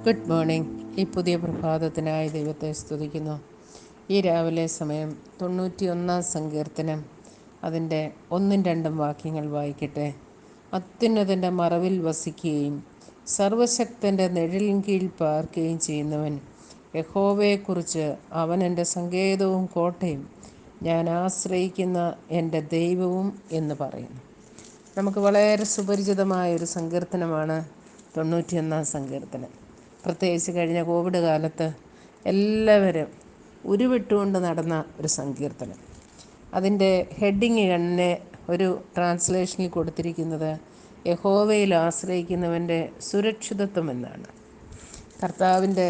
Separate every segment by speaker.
Speaker 1: Good morning. ഈ പുതിയ പ്രഭാതത്തിനായി ദൈവത്തെ സ്തുതിക്കുന്നു. ഈ രാവിലെ സമയം 91 സങ്കീർത്തനം അതിൻ്റെ 1-2 വാക്യങ്ങൾ വായിക്കട്ടെ. അത്യുന്നതൻ്റെ മറവിൽ വസിക്കുകയും സർവശക്തൻ്റെ നിഴലിൻ കീഴിൽ പാർക്കുകയും ചെയ്യുന്നവൻ യഹോവയെക്കുറിച്ച് അവൻ എൻ്റെ സങ്കേതവും കോട്ടയും ഞാൻ ആശ്രയിക്കുന്ന എൻ്റെ ദൈവവും എന്ന് പറയുന്നു. നമുക്ക് വളരെ സുപരിചിതമായൊരു സങ്കീർത്തനമാണ് 91 സങ്കീർത്തനം. പ്രത്യേകിച്ച് കഴിഞ്ഞ കോവിഡ് കാലത്ത് എല്ലാവരും ഉരുവിട്ടുകൊണ്ട് നടന്ന ഒരു സങ്കീർത്തനം. അതിൻ്റെ ഹെഡിങ് തന്നെ ഒരു ട്രാൻസ്ലേഷനിൽ കൊടുത്തിരിക്കുന്നത് യഹോവയിൽ ആശ്രയിക്കുന്നവൻ്റെ സുരക്ഷിതത്വം എന്നാണ്. കർത്താവിൻ്റെ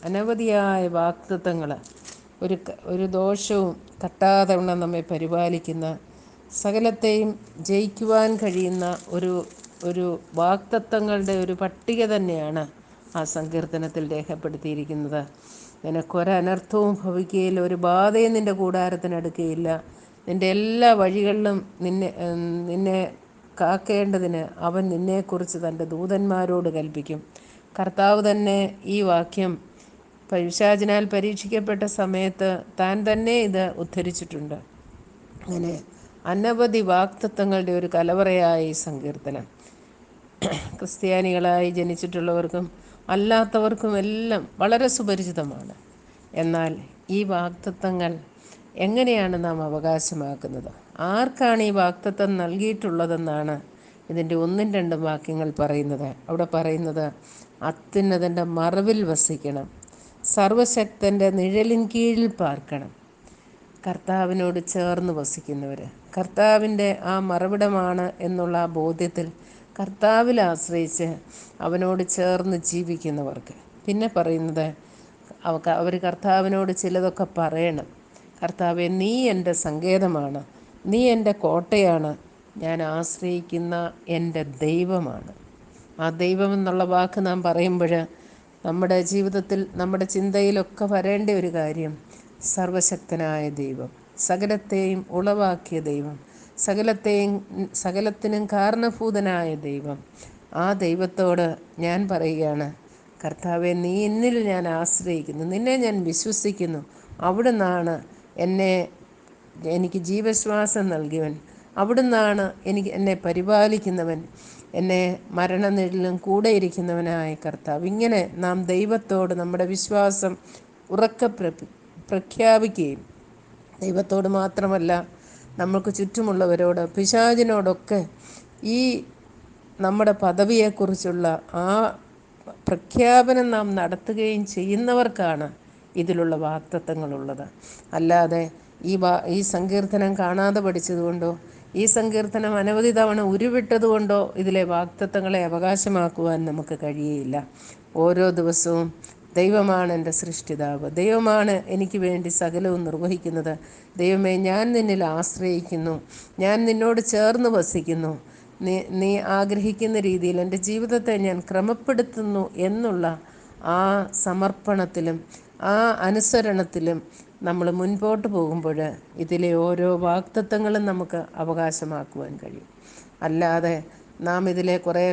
Speaker 1: അനവധിയായ വാഗ്ദത്തങ്ങൾ, ഒരു ദോഷവും തട്ടാതെ നമ്മെ പരിപാലിക്കുന്ന, സകലത്തെയും ജയിക്കുവാൻ കഴിയുന്ന ഒരു വാഗ്ദത്തങ്ങളുടെ ഒരു പട്ടിക തന്നെയാണ് ആ സങ്കീർത്തനത്തിൽ രേഖപ്പെടുത്തിയിരിക്കുന്നത്. നിനക്കൊരനർത്ഥവും ഭവിക്കുകയില്ല, ഒരു ബാധയും നിൻ്റെ കൂടാരത്തിനടുക്കുകയില്ല. നിൻ്റെ എല്ലാ വഴികളിലും നിന്നെ കാക്കേണ്ടതിന് അവൻ നിന്നെക്കുറിച്ച് തൻ്റെ ദൂതന്മാരോട് കൽപ്പിക്കും. കർത്താവ് തന്നെ ഈ വാക്യം പിശാചിനാൽ പരീക്ഷിക്കപ്പെട്ട സമയത്ത് താൻ തന്നെ ഇത് ഉദ്ധരിച്ചിട്ടുണ്ട്. അങ്ങനെ അനവധി വാഗ്ദത്തങ്ങളുടെ ഒരു കലവറയായ ഈ സങ്കീർത്തനം ക്രിസ്ത്യാനികളായി ജനിച്ചിട്ടുള്ളവർക്കും അല്ലാത്തവർക്കുമെല്ലാം വളരെ സുപരിചിതമാണ്. എന്നാൽ ഈ വാഗ്ദത്തങ്ങൾ എങ്ങനെയാണ് നാം അവകാശമാക്കുന്നത്? ആർക്കാണ് ഈ വാഗ്ദത്തം നൽകിയിട്ടുള്ളതെന്നാണ് ഇതിൻ്റെ 1-2 വാക്യങ്ങൾ പറയുന്നത്. അവിടെ പറയുന്നത്, അത്യുന്നതൻ്റെ മറവിൽ വസിക്കണം, സർവശക്തൻ്റെ നിഴലിൻ കീഴിൽ പാർക്കണം. കർത്താവിനോട് ചേർന്ന് വസിക്കുന്നവർ, കർത്താവിൻ്റെ ആ മറവിടമാണ് എന്നുള്ള ആ ബോധ്യത്തിൽ കർത്താവിൽ ആശ്രയിച്ച് അവനോട് ചേർന്ന് ജീവിക്കുന്നവർക്ക്. പിന്നെ പറയുന്നത്, അവർ കർത്താവിനോട് ചിലതൊക്കെ പറയണം. കർത്താവെ, നീ എൻ്റെ സങ്കേതമാണ്, നീ എൻ്റെ കോട്ടയാണ്, ഞാൻ ആശ്രയിക്കുന്ന എൻ്റെ ദൈവമാണ്. ആ ദൈവം എന്നുള്ള വാക്ക് നാം പറയുമ്പോൾ നമ്മുടെ ജീവിതത്തിൽ, നമ്മുടെ ചിന്തയിലൊക്കെ വരേണ്ട ഒരു കാര്യം, സർവശക്തനായ ദൈവം, സകലത്തെയും ഉളവാക്കിയ ദൈവം, സകലത്തിനും കാരണഭൂതനായ ദൈവം. ആ ദൈവത്തോട് ഞാൻ പറയുകയാണ്, കർത്താവെ, നീ എന്നിൽ ഞാൻ ആശ്രയിക്കുന്നു, നിന്നെ ഞാൻ വിശ്വസിക്കുന്നു. അവിടുന്നാണ് എനിക്ക് ജീവശ്വാസം നൽകിയവൻ, അവിടുന്നാണ് എന്നെ പരിപാലിക്കുന്നവൻ, എന്നെ മരണനിഴലിലും കൂടെ ഇരിക്കുന്നവനായ കർത്താവ്. ഇങ്ങനെ നാം ദൈവത്തോട് നമ്മുടെ വിശ്വാസം ഉറക്കെ പ്രഖ്യാപിക്കുകയും ദൈവത്തോട് മാത്രമല്ല നമുക്ക് ചുറ്റുമുള്ളവരോട്, പിശാചിനോടൊക്കെ ഈ നമ്മുടെ പദവിയെക്കുറിച്ചുള്ള ആ പ്രഖ്യാപനം നാം നടത്തുകയും ചെയ്യുന്നവർക്കാണ് ഇതിലുള്ള വാഗ്ദത്തങ്ങളുള്ളത്. അല്ലാതെ ഈ സങ്കീർത്തനം കാണാതെ പഠിച്ചതുകൊണ്ടോ ഈ സങ്കീർത്തനം അനവധി തവണ ഉരുവിട്ടതുകൊണ്ടോ ഇതിലെ വാഗ്ദത്തങ്ങളെ അവകാശമാക്കുവാൻ നമുക്ക് കഴിയുകയില്ല. ഓരോ ദിവസവും ദൈവമാണ് എൻ്റെ സൃഷ്ടിതാവ്, ദൈവമാണ് എനിക്ക് വേണ്ടി സകലവും നിർവഹിക്കുന്നത്. ദൈവമേ, ഞാൻ നിന്നിൽ ആശ്രയിക്കുന്നു, ഞാൻ നിന്നോട് ചേർന്ന് വസിക്കുന്നു, നീ ആഗ്രഹിക്കുന്ന രീതിയിൽ എൻ്റെ ജീവിതത്തെ ഞാൻ ക്രമപ്പെടുത്തുന്നു എന്നുള്ള ആ സമർപ്പണത്തിലും ആ അനുസരണത്തിലും നമ്മൾ മുൻപോട്ട് പോകുമ്പോൾ ഇതിലെ ഓരോ വാഗ്ദത്തങ്ങളും നമുക്ക് അവകാശമാക്കുവാൻ കഴിയും. അല്ലാതെ നാം ഇതിലെ കുറേ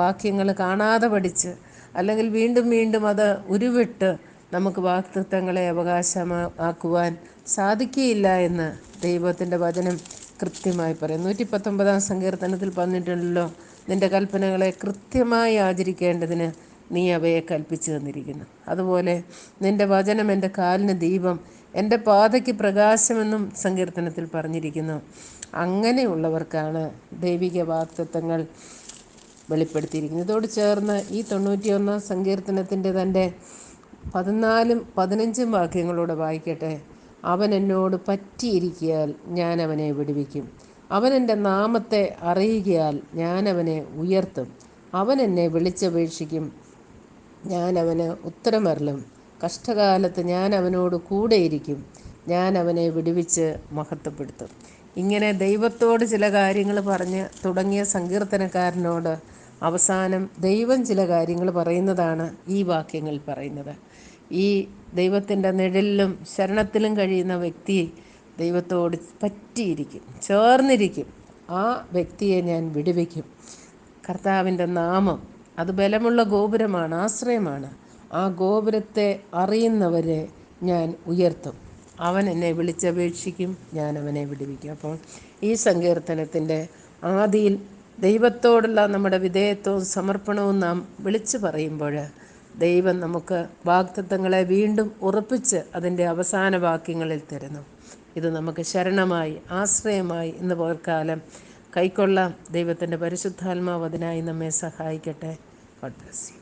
Speaker 1: വാക്യങ്ങൾ കാണാതെ പഠിച്ച് അല്ലെങ്കിൽ വീണ്ടും വീണ്ടും അത് ഉരുവിട്ട് നമുക്ക് വാഗ്ദത്തങ്ങളെ അവകാശമാക്കുവാൻ സാധിക്കുകയില്ല എന്ന് ദൈവത്തിൻ്റെ വചനം കൃത്യമായി പറയും. 119 സങ്കീർത്തനത്തിൽ പറഞ്ഞിട്ടുണ്ടല്ലോ, നിൻ്റെ കൽപ്പനകളെ കൃത്യമായി ആചരിക്കേണ്ടതിന് നീ അവയെ കൽപ്പിച്ചു തന്നിരിക്കുന്നു. അതുപോലെ നിൻ്റെ വചനം എൻ്റെ കാലിന് ദീപം, എൻ്റെ പാതയ്ക്ക് പ്രകാശമെന്നും സങ്കീർത്തനത്തിൽ പറഞ്ഞിരിക്കുന്നു. അങ്ങനെയുള്ളവർക്കാണ് ദൈവിക വാഗ്ദത്തങ്ങൾ വെളിപ്പെടുത്തിയിരിക്കുന്നത്. ഇതോട് ചേർന്ന് ഈ 91 സങ്കീർത്തനത്തിൻ്റെ തൻ്റെ 14-15 വാക്യങ്ങളോടെ വായിക്കട്ടെ. അവൻ എന്നോട് പറ്റിയിരിക്കിയാൽ ഞാൻ അവനെ വിടുവിക്കും, അവൻ എൻ്റെ നാമത്തെ അറിയുകയാൽ ഞാൻ അവനെ ഉയർത്തും. അവൻ എന്നെ വിളിച്ചപേക്ഷിക്കും, ഞാൻ അവന് ഉത്തരമരുളും. കഷ്ടകാലത്ത് ഞാൻ അവനോട് കൂടെയിരിക്കും, ഞാൻ അവനെ വിടുവിച്ച് മഹത്വപ്പെടുത്തും. ഇങ്ങനെ ദൈവത്തോട് ചില കാര്യങ്ങൾ പറഞ്ഞ് തുടങ്ങിയ സങ്കീർത്തനക്കാരനോട് അവസാനം ദൈവം ചില കാര്യങ്ങൾ പറയുന്നതാണ് ഈ വാക്യങ്ങൾ പറയുന്നത്. ഈ ദൈവത്തിൻ്റെ നിഴലിലും ശരണത്തിലും കഴിയുന്ന വ്യക്തി ദൈവത്തോട് പറ്റിയിരിക്കും, ചേർന്നിരിക്കും. ആ വ്യക്തിയെ ഞാൻ വിടുവിക്കും. കർത്താവിൻ്റെ നാമം അത് ബലമുള്ള ഗോപുരമാണ്, ആശ്രയമാണ്. ആ ഗോപുരത്തെ അറിയുന്നവരെ ഞാൻ ഉയർത്തും. അവൻ എന്നെ വിളിച്ചപേക്ഷിക്കും, ഞാൻ അവനെ വിടുവിക്കും. അപ്പോൾ ഈ സങ്കീർത്തനത്തിൻ്റെ ആദിയിൽ ദൈവത്തോടുള്ള നമ്മുടെ വിധേയത്വവും സമർപ്പണവും നാം വിളിച്ചു പറയുമ്പോൾ ദൈവം നമുക്ക് വാഗ്ദത്തങ്ങളെ വീണ്ടും ഉറപ്പിച്ച് അതിൻ്റെ അവസാന വാക്യങ്ങളിൽ തരുന്നു. ഇത് നമുക്ക് ശരണമായി, ആശ്രയമായി ഇന്ന് പകൽക്കാലം കൈക്കൊള്ളാം. ദൈവത്തിൻ്റെ പരിശുദ്ധാത്മാവ് അതിനായി നമ്മെ സഹായിക്കട്ടെ. God bless you.